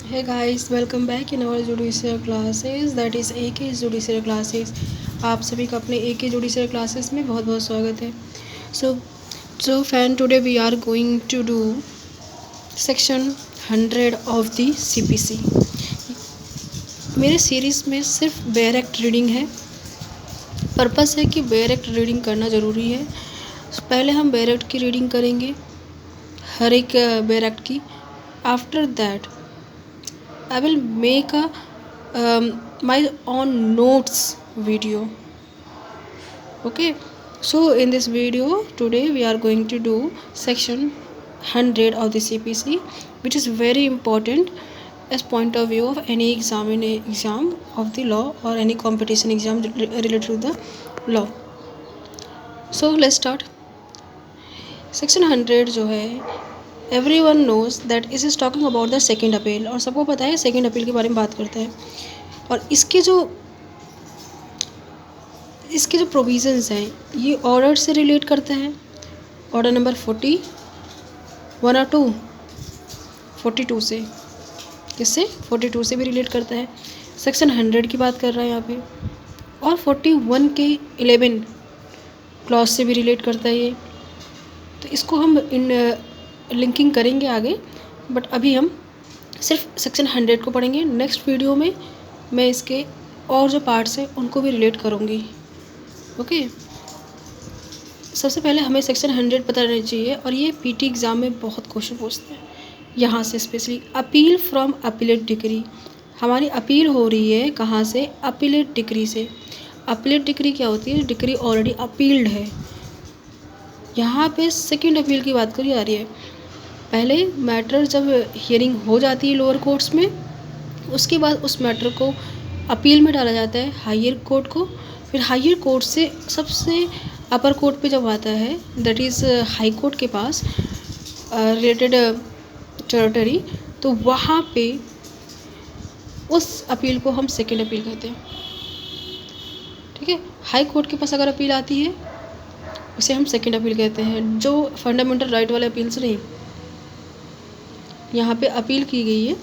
Hey guys, welcome back in our judicial classes, that is AK judicial classes. आप सभी का अपने AK judicial classes में बहुत बहुत स्वागत है. So fan, today we are going to do section 100 of the CPC. मेरे सीरीज़ में सिर्फ बेयर एक्ट रीडिंग है. पर्पस है कि बेयर एक्ट रीडिंग करना ज़रूरी है. पहले हम बेयर एक्ट की रीडिंग करेंगे, हर एक बेयर एक्ट की. After that I will make my own notes video. Okay, so in this video today we are going to do section 100 of the CPC, which is very important as point of view of any exam of the law or any competition exam related to the law. So let's start. Section 100 जो है, everyone knows that is is talking about the second appeal, और सबको पता है second appeal के बारे में बात करता है. और इसके जो प्रोविज़न्स हैं ये ऑर्डर से रिलेट करता है. ऑर्डर नंबर 40, 1 और 2, 42 से, किससे? 42 से भी रिलेट करता है. सेक्शन 100 की बात कर रहा है यहाँ पे, और 41 के 11 क्लॉज से भी रिलेट करता है ये. तो इसको हम लिंकिंग करेंगे आगे, बट अभी हम सिर्फ सेक्शन 100 को पढ़ेंगे. नेक्स्ट वीडियो में मैं इसके और जो पार्ट्स हैं उनको भी रिलेट करूँगी. ओके, सबसे पहले हमें सेक्शन 100 पता रहना चाहिए, और ये पीटी एग्ज़ाम में बहुत क्वेश्चन पूछते हैं यहाँ से. Specially appeal from appellate degree, हमारी अपील हो रही है कहाँ से? अपीलेट डिग्री से. अपीलेट डिग्री क्या होती है? डिग्री ऑलरेडी अपील्ड है. यहाँ पे सेकंड अपील की बात करी जा रही है. पहले मैटर जब हियरिंग हो जाती है लोअर कोर्ट्स में, उसके बाद उस मैटर को अपील में डाला जाता है हायर कोर्ट को. फिर हायर कोर्ट से सबसे अपर कोर्ट पे जब आता है, दैट इज़ हाई कोर्ट के पास रिलेटेड टेरिटरी, तो वहाँ पे उस अपील को हम सेकंड अपील कहते हैं. ठीक है, हाई कोर्ट के पास अगर अपील आती है उसे हम सेकंड अपील कहते हैं. जो फंडामेंटल राइट वाले अपील्स नहीं, यहाँ पे अपील की गई है,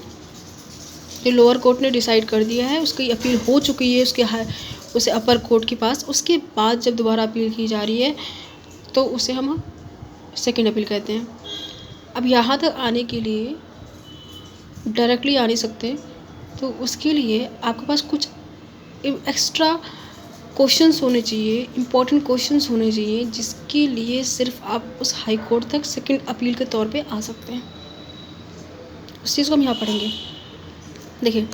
जो लोअर कोर्ट ने डिसाइड कर दिया है, उसकी अपील हो चुकी है उसे अपर कोर्ट के पास, उसके बाद जब दोबारा अपील की जा रही है तो उसे हम सेकंड अपील कहते हैं. अब यहाँ तक आने के लिए डायरेक्टली आ नहीं सकते, तो उसके लिए आपके पास कुछ एक्स्ट्रा क्वेश्चंस होने चाहिए, इम्पोर्टेंट क्वेश्चंस होने चाहिए, जिसके लिए सिर्फ आप उस हाई कोर्ट तक सेकंड अपील के तौर पे आ सकते हैं. उस चीज़ को हम यहाँ पढ़ेंगे. देखिए,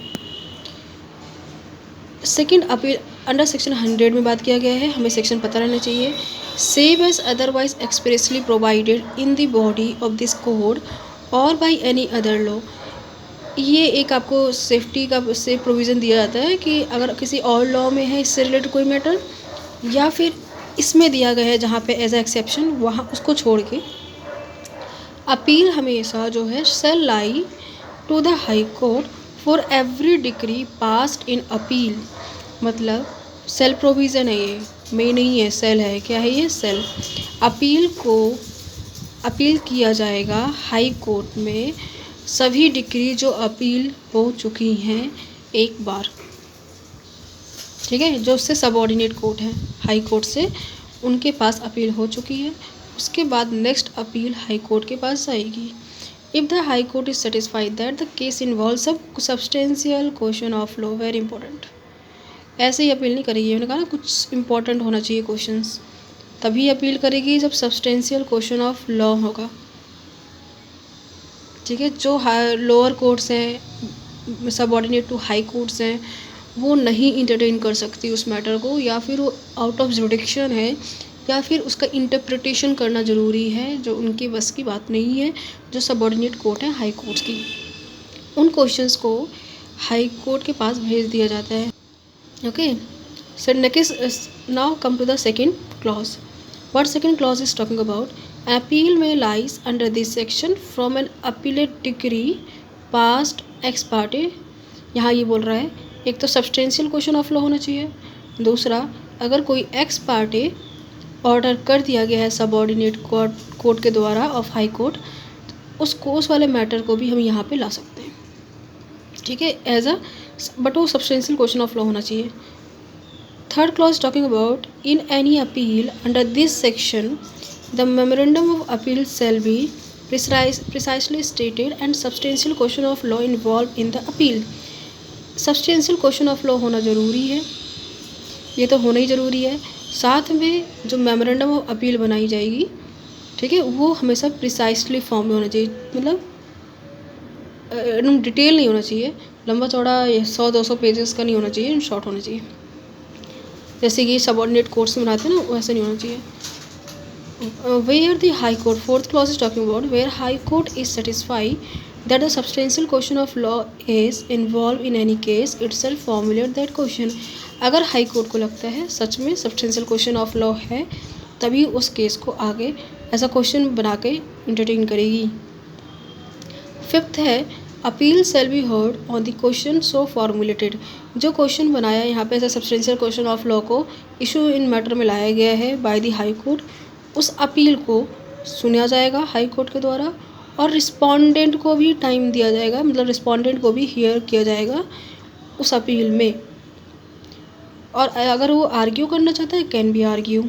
सेकंड अपील अंडर सेक्शन 100 में बात किया गया है. हमें सेक्शन पता रहना चाहिए. Same as otherwise expressly provided in the body of this code और बाय एनी अदर लॉ. ये एक आपको सेफ्टी का से प्रोविज़न दिया जाता है कि अगर किसी और लॉ में है इससे रिलेटेड कोई मैटर, या फिर इसमें दिया गया है जहाँ पे एज अ एक्सेप्शन, वहाँ उसको छोड़ के अपील हमेशा जो है shall lie to the high court for every decree passed in appeal. मतलब सेल प्रोविज़न है, ये में नहीं है, सेल है. क्या है ये? सेल. अपील को अपील किया जाएगा हाई कोर्ट में सभी डिग्री जो अपील हो चुकी हैं एक बार. ठीक है, जो उससे सबऑर्डिनेट कोर्ट है हाई कोर्ट से, उनके पास अपील हो चुकी है, उसके बाद नेक्स्ट अपील हाई कोर्ट के पास जाएगी. If the high court is satisfied that the case involve substantial question of law, very important. ऐसे ही अपील नहीं करेगी, मैंने कहा ना कुछ इंपॉर्टेंट होना चाहिए क्वेश्चंस, तभी अपील करेगी जब सब्सटेंशियल क्वेश्चन ऑफ लॉ होगा. ठीक है, जो लोअर कोर्ट्स हैं, सबऑर्डिनेट टू हाई कोर्ट्स हैं, वो नहीं इंटरटेन कर सकती उस मैटर को, या फिर वो आउट ऑफ जुडिक्शन है, या फिर उसका इंटरप्रिटेशन करना ज़रूरी है, जो उनकी बस की बात नहीं है. जो सबऑर्डिनेट कोर्ट है हाई कोर्ट्स की, उन क्वेश्चंस को हाई कोर्ट के पास भेज दिया जाता है. Okay, so next now come to the second clause. What second clause is talking about? Appeal में lies under this section from an appellate decree passed ex parte. यहाँ ये बोल रहा है, एक तो सब्सटेंशियल क्वेश्चन ऑफ लॉ होना चाहिए, दूसरा अगर कोई एक्स पार्टे ऑर्डर कर दिया गया है सबऑर्डिनेट कोर्ट के द्वारा ऑफ हाई कोर्ट, उस वाले मैटर को भी हम यहाँ पे ला सकते हैं. ठीक है, एज अ, बट वो सब्सटेंशियल क्वेश्चन ऑफ लॉ होना चाहिए। Third clause talking about in any appeal under this section the memorandum of appeal shall be precisely stated and substantial question of law involved in the appeal। Substantial question of law होना ज़रूरी है, ये तो होना ही ज़रूरी है। साथ में जो मेमोरेंडम ऑफ अपील बनाई जाएगी, ठीक है, वो हमेशा प्रिसाइसली फॉर्म में होना चाहिए, मतलब एकदम डिटेल नहीं होना चाहिए, लंबा चौड़ा 100-200 पेजेस का नहीं होना चाहिए, शॉर्ट होना चाहिए। जैसे कि सबऑर्डिनेट कोर्ट्स में बनाते हैं ना, वैसे नहीं होना चाहिए। Where the High Court, fourth clause is talking about where High Court is satisfied that the substantial question of law is involved in any case itself formulate that question। अगर high court को लगता है सच में substantial question of law है, तभी उस case को आगे ऐसा क्वेश्चन बना के इंटरटेन करेगी। फिफ्थ है appeal shall be heard on the question so formulated. जो क्वेश्चन बनाया यहाँ पे ऐसा सब्सटेंशियल क्वेश्चन ऑफ लॉ को इशू इन मैटर में लाया गया है बाय द हाई कोर्ट, उस अपील को सुना जाएगा हाई कोर्ट के द्वारा और रिस्पोंडेंट को भी टाइम दिया जाएगा, मतलब रिस्पोंडेंट को भी हियर किया जाएगा उस अपील में। और अगर वो आर्ग्यू करना चाहता है can be argue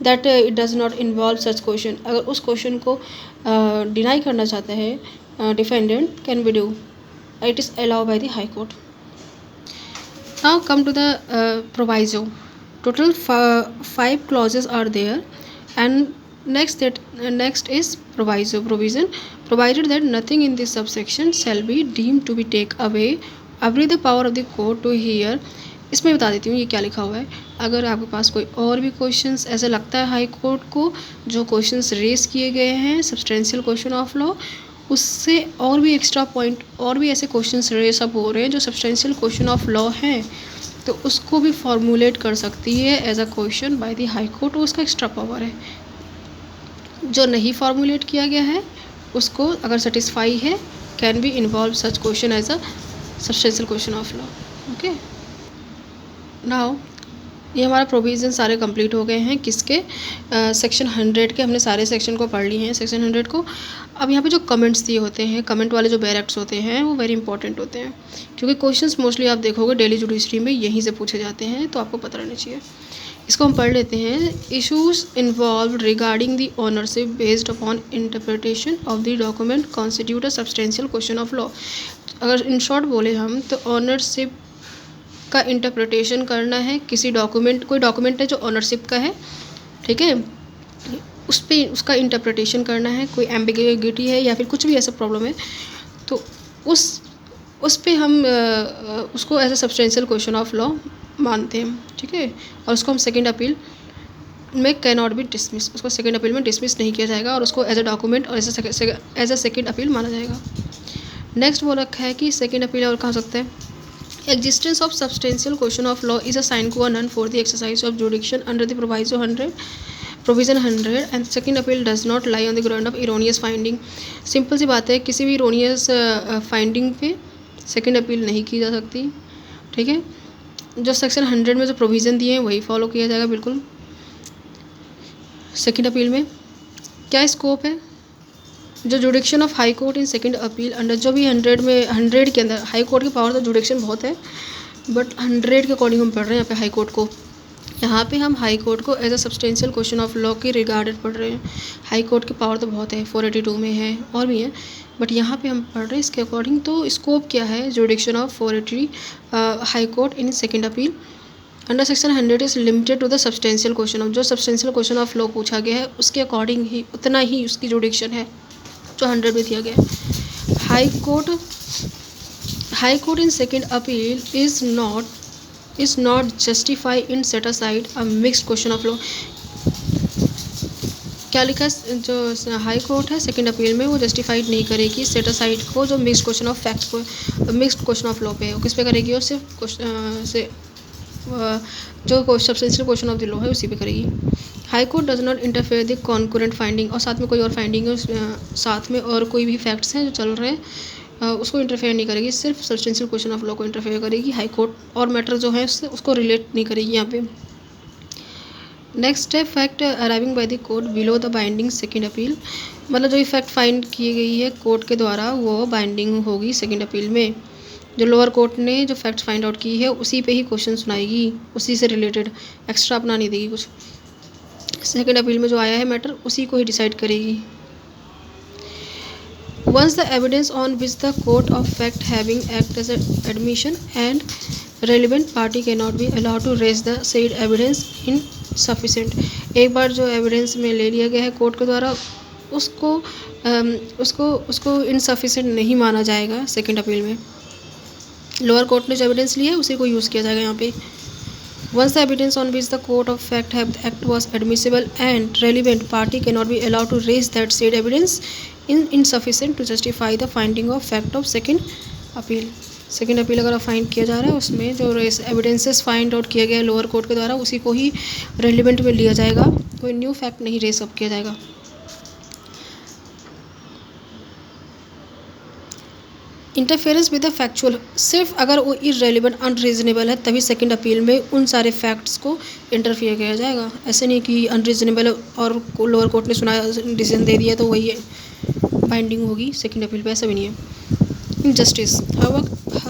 that it does not involve such question. अगर उस क्वेश्चन को डिनाई करना चाहता है defendant can be do, it is allow by the high court. Now come to the proviso. Total 5 clauses are there and next is provision provided that nothing in this subsection shall be deemed to be take away the power of the court to hear। इसमें बता देती हूँ ये क्या लिखा हुआ है। अगर आपके पास कोई और भी क्वेश्चंस ऐसा लगता है हाई कोर्ट को, जो क्वेश्चंस रेस किए गए हैं सब्सटेंशियल क्वेश्चन ऑफ लॉ, उससे और भी एक्स्ट्रा पॉइंट और भी ऐसे क्वेश्चंस रेस अप हो रहे हैं जो सब्सटेंशियल क्वेश्चन ऑफ लॉ हैं, तो उसको भी फॉर्मुलेट कर सकती है as a question by the high court, उसका एक्स्ट्रा पावर है। जो नहीं फॉर्मुलेट किया गया है उसको अगर सेटिस्फाई है can be involve such question as a substantial question of law. Okay, now ये हमारा प्रोविज़न सारे कंप्लीट हो गए हैं किसके, सेक्शन 100 के। हमने सारे सेक्शन को पढ़ लिए हैं सेक्शन 100 को। अब यहाँ पे जो कमेंट्स दिए होते हैं, कमेंट वाले जो बैरेक्ट्स होते हैं वो वेरी इंपॉर्टेंट होते हैं, क्योंकि क्वेश्चंस मोस्टली आप देखोगे डेली जुडिशरी में यहीं से पूछे जाते हैं, तो आपको पता रहना चाहिए। इसको हम पढ़ लेते हैं। Issues involve regarding the ownership based upon interpretation of the document constitute a substantial question of law. अगर इन शॉर्ट बोले हम तो ऑनरशिप का इंटरप्रिटेशन करना है किसी डॉक्यूमेंट, कोई डॉक्यूमेंट है जो ऑनरशिप का है, ठीक है, उस पर उसका इंटरप्रिटेशन करना है, कोई एम्बिग्यूटी है या फिर कुछ भी ऐसा प्रॉब्लम है, तो उस पे हम उसको as a substantial question of law मानते हैं, ठीक है, और उसको हम सेकंड अपील में कैन नॉट बी डिसमिस, उसको सेकंड अपील में डिसमिस नहीं किया जाएगा और उसको एज ए डॉक्यूमेंट और एज ए सेकंड अपील माना जाएगा। नेक्स्ट वो रखा है कि सेकंड अपील और कहा सकते हैं existence of substantial question of law is a sine qua non for the exercise of jurisdiction under the provision 100 and second appeal does not lie on the ground of erroneous finding। Simple सी बात है, किसी भी erroneous finding पे second appeal नहीं की जा सकती, ठीक है। जो सेक्शन 100 में जो प्रोविज़न दिए हैं वही फॉलो किया जाएगा बिल्कुल। सेकंड अपील में क्या स्कोप है, जो जुडिक्शन of high court in second appeal under, जो भी 100 के अंदर हाई कोर्ट की पावर तो जुडिक्शन बहुत है, बट 100 के अकॉर्डिंग हम पढ़ रहे हैं यहाँ पे हाई कोर्ट को। यहाँ पे हम हाई कोर्ट को as a substantial question of law के रिगार्डेड पढ़ रहे हैं। हाई कोर्ट की पावर तो बहुत है, 482 में है और भी है, बट यहाँ पे हम पढ़ रहे हैं इसके अकॉर्डिंग। तो स्कोप क्या है, jurisdiction of 480 high court in second appeal under section 100 is limited to the substantial question of, जो सब्सटेंशियल क्वेश्चन ऑफ लॉ पूछा गया है उसके अकॉर्डिंग ही उतना ही उसकी जुडिक्शन है जो 100 में दिया गया है। High court in second appeal is not justify in set aside a mixed question of law. क्या लिखा है, जो हाई कोर्ट है सेकेंड अपील में वो जस्टिफाइड नहीं करेगी सेट असाइड को, जो मिक्स्ड क्वेश्चन ऑफ फैक्ट्स को, मिक्स्ड क्वेश्चन ऑफ लॉ पे है, वो किस पे करेगी, और सिर्फ जो substantial question of the law है उसी पे करेगी। High court does not interfere the concurrent finding, और साथ में कोई और फाइंडिंग है, साथ में और कोई भी फैक्ट्स हैं जो चल रहे हैं उसको इंटरफेयर नहीं करेगी, सिर्फ सब्सटेंशियल क्वेश्चन ऑफ लॉ को इंटरफेयर करेगी। हाई कोर्ट और मैटर जो है उसको रिलेट नहीं करेगी यहाँ पे। नेक्स्ट है fact arriving by the court below the binding second appeal, मतलब जो इफेक्ट फाइंड की गई है कोर्ट के द्वारा वो बाइंडिंग होगी सेकेंड अपील में। जो लोअर कोर्ट ने जो फैक्ट्स फाइंड आउट की है उसी पे ही क्वेश्चन सुनाएगी, उसी से रिलेटेड, एक्स्ट्रा अपना नहीं देगी कुछ। सेकंड अपील में जो आया है मैटर उसी को ही डिसाइड करेगी। Once the evidence on which the court of fact having act as an admission and relevant party cannot be allowed to raise the said evidence insufficient। एक बार जो एविडेंस में ले लिया गया है कोर्ट के द्वारा उसको इनसफिशेंट नहीं माना जाएगा सेकंड अपील में। लोअर कोर्ट ने जो एविडेंस लिया है उसी को यूज़ किया जाएगा यहाँ पे। Once the evidence on which the court of fact have the act was admissible and relevant party cannot be allowed to raise that said evidence insufficient to justify the finding of fact of second appeal। Second appeal अगर find किया जा रहा है उसमें जो evidences find out किया गया है लोअर कोर्ट के द्वारा उसी को ही रेलिवेंट में लिया जाएगा, कोई न्यू फैक्ट नहीं रेस अप किया जाएगा। इंटरफेरेंस विद द फैक्चुअल, सिर्फ अगर वो इरेलीवेंट अनरीजनेबल है तभी सेकंड अपील में उन सारे फैक्ट्स को इंटरफियर किया जाएगा। ऐसे नहीं कि अनरीजनेबल और लोअर कोर्ट ने सुना डिसीजन दे दिया तो वही बाइंडिंग होगी सेकंड अपील पे, ऐसा भी नहीं है। इनजस्टिस,